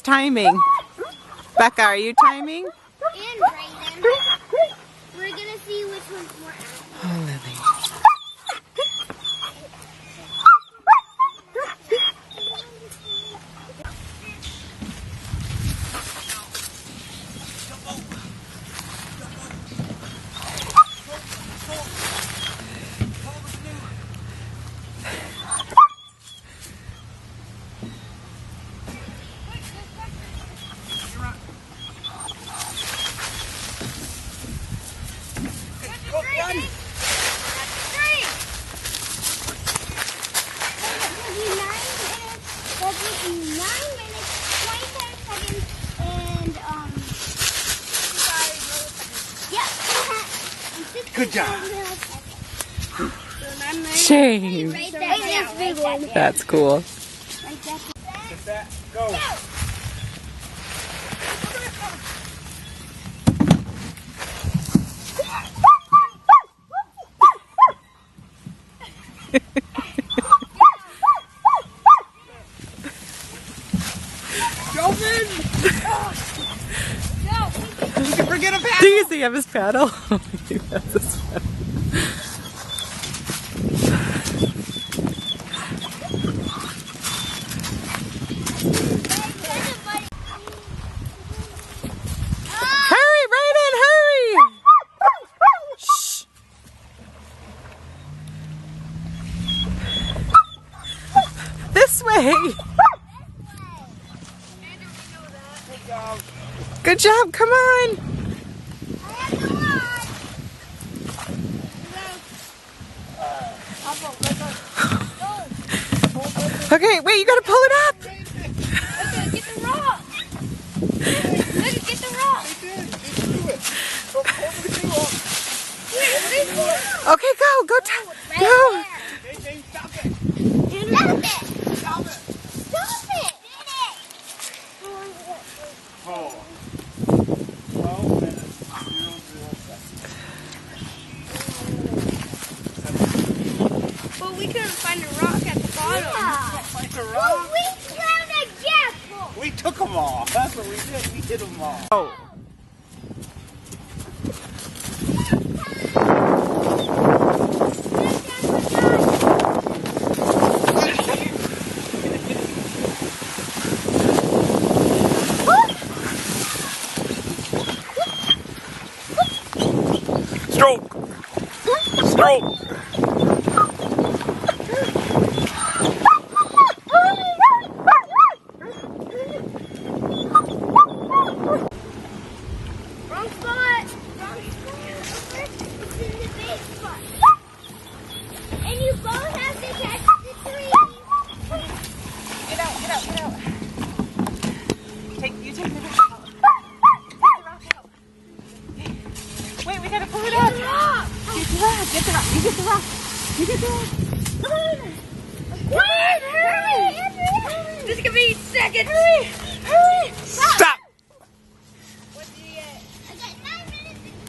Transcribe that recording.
timing? Becca, are you timing? And Brayden. We're gonna see which one's more active. Oh, Lily. Good job. Shame. That's cool. Get that. Go. Jump in. You can forget a paddle. Does he have his paddle? He has his paddle. Hurry, Brayden, hurry! Shh. This way. Good job, come on. Okay, wait, you gotta pull it up. Okay, get the rock. Look, get the rock. Okay, go, go, go. Stop it. Stop it. Stop it. Stop it. Oh. 12 minutes. 0 seconds. But we couldn't find a rock at the bottom. Like a rock. Well, we found a jackal. We took them all. That's what we did. We hit them all. Oh. Stroke. Stroke. Wrong spot. It's in the big spot. And you both have to catch the tree. Get out, get out, get out. You take the rock out. Take the rock out. Wait, we gotta pull it up. Get the rock, get the rock. You get the rock. You get the rock. Come on. Come on, hurry. This is gonna be seconds. Hurry, hurry. Stop.